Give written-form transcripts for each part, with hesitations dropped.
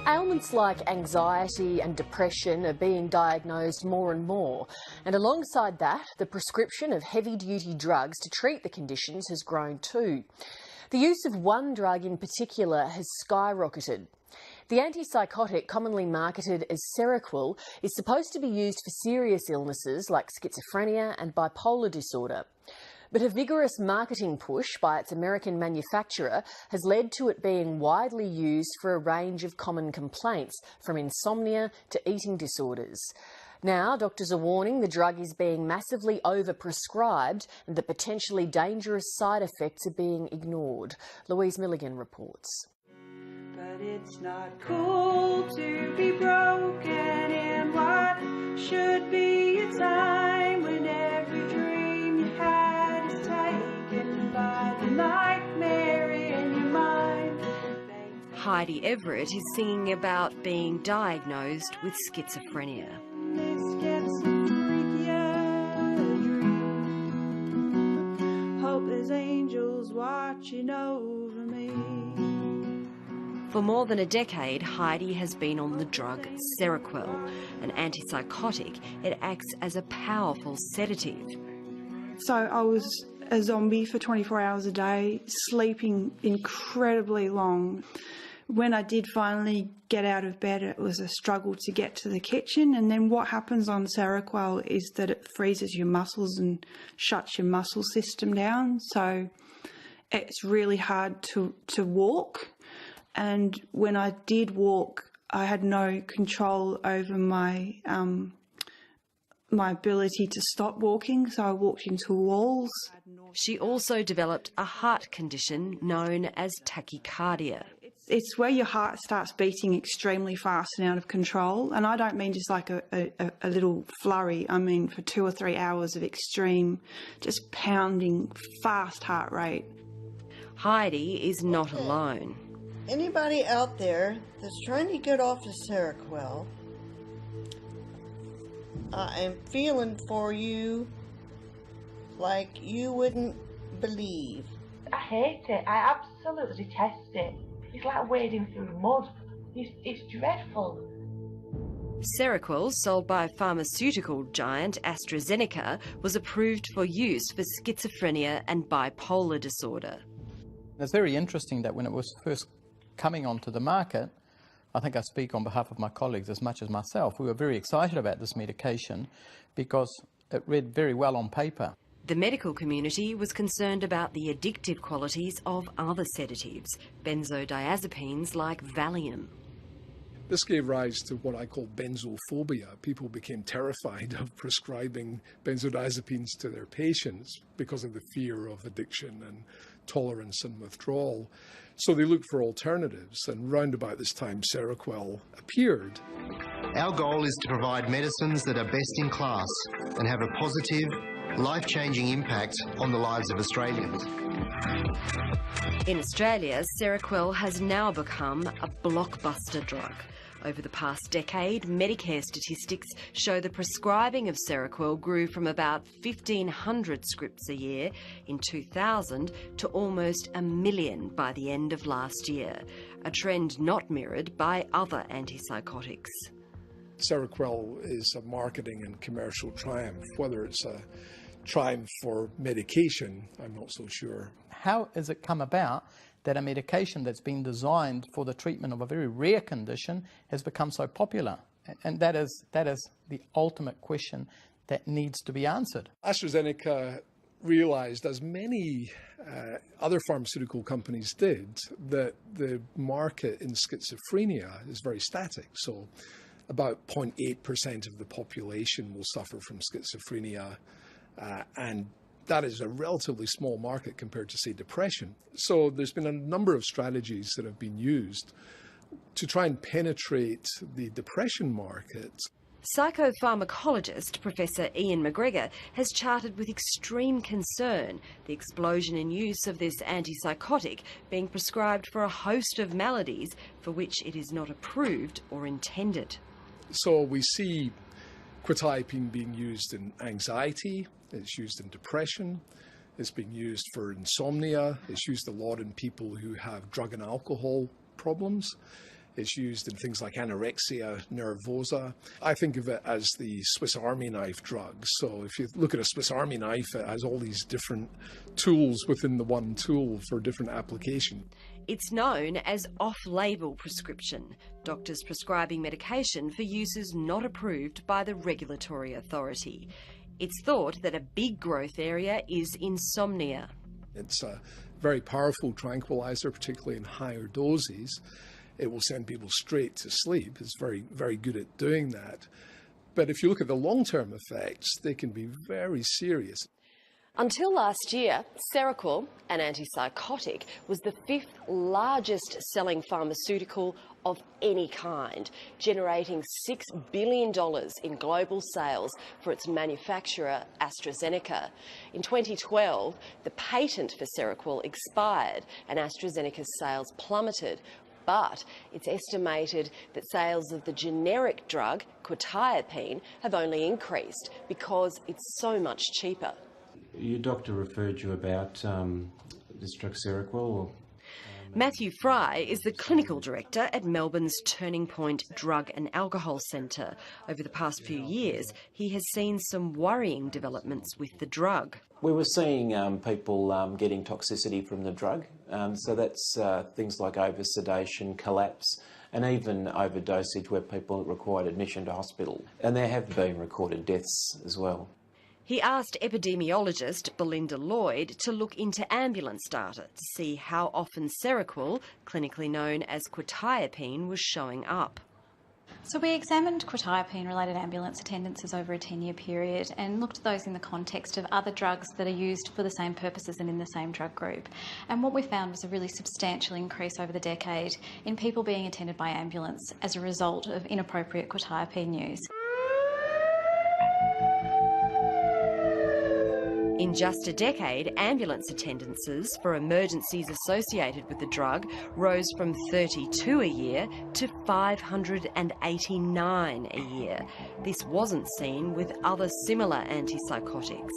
Ailments like anxiety and depression are being diagnosed more and more, and alongside that, the prescription of heavy-duty drugs to treat the conditions has grown too. The use of one drug in particular has skyrocketed. The antipsychotic, commonly marketed as Seroquel, is supposed to be used for serious illnesses like schizophrenia and bipolar disorder. But a vigorous marketing push by its American manufacturer has led to it being widely used for a range of common complaints, from insomnia to eating disorders. Now, doctors are warning the drug is being massively overprescribed and that potentially dangerous side effects are being ignored. Louise Milligan reports. But it's not cool to be broken in what should be a time when every dream you had is taken by the nightmare in your mind. Heidi Everett is singing about being diagnosed with schizophrenia. This gets freakier dream. Hope there's angels watching over me. For more than a decade, Heidi has been on the drug Seroquel, an antipsychotic. It acts as a powerful sedative. So I was a zombie for 24 hours a day, sleeping incredibly long. When I did finally get out of bed, it was a struggle to get to the kitchen. And then what happens on Seroquel is that it freezes your muscles and shuts your muscle system down. So it's really hard to walk. And when I did walk, I had no control over my ability to stop walking, so I walked into walls. She also developed a heart condition known as tachycardia. It's where your heart starts beating extremely fast and out of control. And I don't mean just like a little flurry. I mean for 2 or 3 hours of extreme, just pounding, fast heart rate. Heidi is not alone. Anybody out there that's trying to get off of Seroquel, I am feeling for you like you wouldn't believe. I hate it. I absolutely detest it. It's like wading through mud. It's dreadful. Seroquel, sold by pharmaceutical giant AstraZeneca, was approved for use for schizophrenia and bipolar disorder. It's very interesting that when it was first coming onto the market, I think I speak on behalf of my colleagues as much as myself, we were very excited about this medication because it read very well on paper. The medical community was concerned about the addictive qualities of other sedatives, benzodiazepines like Valium. This gave rise to what I call benzophobia. People became terrified of prescribing benzodiazepines to their patients because of the fear of addiction and tolerance and withdrawal. So they looked for alternatives, and round about this time Seroquel appeared. Our goal is to provide medicines that are best in class and have a positive, life-changing impact on the lives of Australians. In Australia, Seroquel has now become a blockbuster drug. Over the past decade, Medicare statistics show the prescribing of Seroquel grew from about 1,500 scripts a year in 2000 to almost 1 million by the end of last year, a trend not mirrored by other antipsychotics. Seroquel is a marketing and commercial triumph. Whether it's a triumph for medication, I'm not so sure. How has it come about that a medication that's been designed for the treatment of a very rare condition has become so popular? And that is the ultimate question that needs to be answered. AstraZeneca realized, as many other pharmaceutical companies did, that the market in schizophrenia is very static. So about 0.8% of the population will suffer from schizophrenia, and that is a relatively small market compared to, say, depression. So there's been a number of strategies that have been used to try and penetrate the depression market. Psychopharmacologist Professor Ian McGregor has charted with extreme concern the explosion in use of this antipsychotic being prescribed for a host of maladies for which it is not approved or intended. So we see kvetiapiin being used in anxiety, it's used in depression, it's being used for insomnia, it's used a lot in people who have drug and alcohol problems. It's used in things like anorexia nervosa. I think of it as the Swiss Army knife drug. So if you look at a Swiss Army knife, it has all these different tools within the one tool for different application. It's known as off-label prescription, doctors prescribing medication for uses not approved by the regulatory authority. It's thought that a big growth area is insomnia. It's a very powerful tranquilizer, particularly in higher doses. It will send people straight to sleep. It's very, very good at doing that. But if you look at the long-term effects, they can be very serious. Until last year, Seroquel, an antipsychotic, was the 5th largest selling pharmaceutical of any kind, generating $6 billion in global sales for its manufacturer, AstraZeneca. In 2012, the patent for Seroquel expired and AstraZeneca's sales plummeted. But it's estimated that sales of the generic drug, kvetiapiin, have only increased because it's so much cheaper. Your doctor referred you about this drug Seroquel? Matthew Fry is the clinical director at Melbourne's Turning Point Drug and Alcohol Centre. Over the past few years, he has seen some worrying developments with the drug. We were seeing people getting toxicity from the drug, so that's things like over-sedation, collapse, and even overdosage where people required admission to hospital. And there have been recorded deaths as well. He asked epidemiologist Belinda Lloyd to look into ambulance data to see how often Seroquel, clinically known as kvetiapiin, was showing up. So we examined kvetiapiin-related ambulance attendances over a 10-year period and looked at those in the context of other drugs that are used for the same purposes and in the same drug group. And what we found was a really substantial increase over the decade in people being attended by ambulance as a result of inappropriate kvetiapiin use. In just a decade, ambulance attendances for emergencies associated with the drug rose from 32 a year to 589 a year. This wasn't seen with other similar antipsychotics.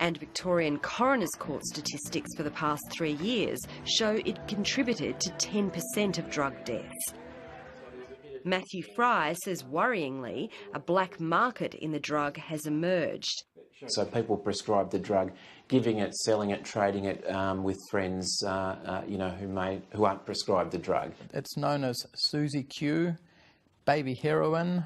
And Victorian Coroner's Court statistics for the past 3 years show it contributed to 10% of drug deaths. Matthew Fry says worryingly, a black market in the drug has emerged. So people prescribe the drug, giving it, selling it, trading it with friends, who aren't prescribed the drug. It's known as Susie Q, baby heroin,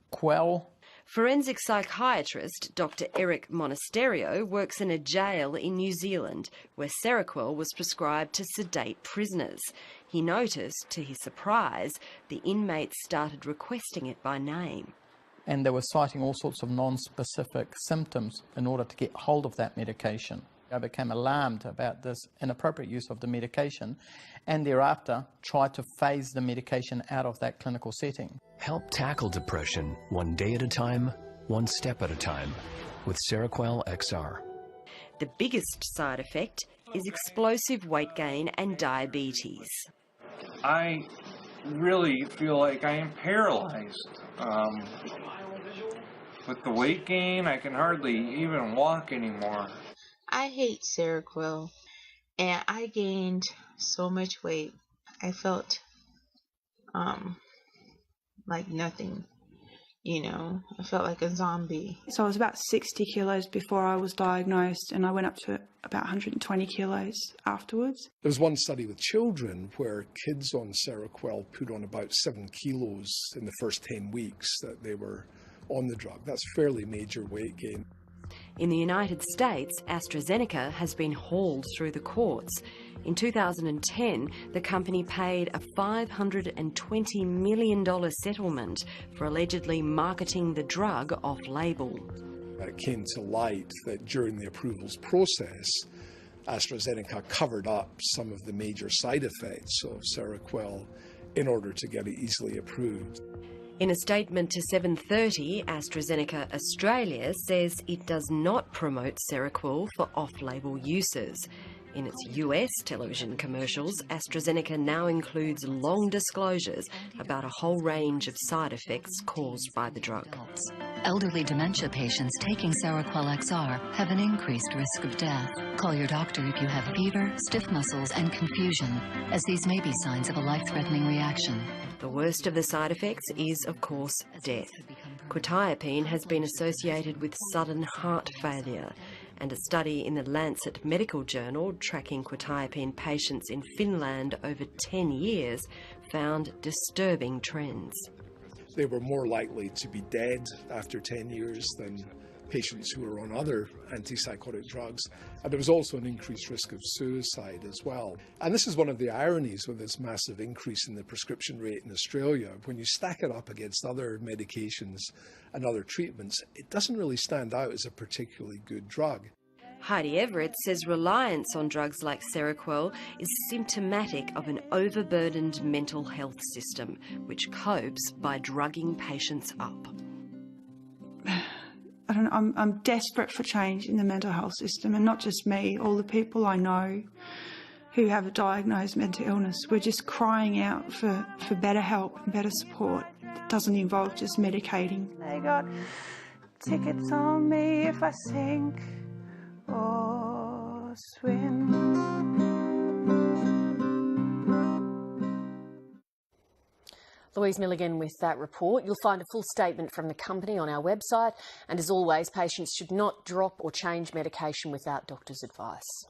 Quell. Forensic psychiatrist Dr. Eric Monasterio works in a jail in New Zealand where Seroquel was prescribed to sedate prisoners. He noticed, to his surprise, the inmates started requesting it by name. And they were citing all sorts of non-specific symptoms in order to get hold of that medication. I became alarmed about this inappropriate use of the medication and thereafter tried to phase the medication out of that clinical setting. Help tackle depression one day at a time, one step at a time with Seroquel XR. The biggest side effect is explosive weight gain and diabetes. I really feel like I am paralyzed. With the weight gain, I can hardly even walk anymore. I hate Seroquel, and I gained so much weight. I felt like nothing, I felt like a zombie. So I was about 60 kilos before I was diagnosed, and I went up to about 120 kilos afterwards. There was one study with children where kids on Seroquel put on about 7 kilos in the first 10 weeks that they were on the drug. That's fairly major weight gain. In the United States, AstraZeneca has been hauled through the courts. In 2010, the company paid a $520 million settlement for allegedly marketing the drug off-label. It came to light that during the approvals process, AstraZeneca covered up some of the major side effects of Seroquel in order to get it easily approved. In a statement to 7:30, AstraZeneca Australia says it does not promote Seroquel for off-label uses. In its US television commercials, AstraZeneca now includes long disclosures about a whole range of side effects caused by the drug. Elderly dementia patients taking Seroquel XR have an increased risk of death. Call your doctor if you have fever, stiff muscles, and confusion, as these may be signs of a life-threatening reaction. The worst of the side effects is, of course, death. Quetiapine has been associated with sudden heart failure, and a study in the Lancet Medical Journal tracking quetiapine patients in Finland over 10 years found disturbing trends. They were more likely to be dead after 10 years than patients who were on other antipsychotic drugs. And there was also an increased risk of suicide as well. And this is one of the ironies with this massive increase in the prescription rate in Australia. When you stack it up against other medications and other treatments, it doesn't really stand out as a particularly good drug. Heidi Everett says reliance on drugs like Seroquel is symptomatic of an overburdened mental health system, which copes by drugging patients up. I don't know, I'm desperate for change in the mental health system, and not just me, all the people I know who have a diagnosed mental illness. We're just crying out for better help and better support that doesn't involve just medicating. They got tickets on me if I sink or swim. Louise Milligan with that report. You'll find a full statement from the company on our website, and as always, patients should not drop or change medication without doctor's advice.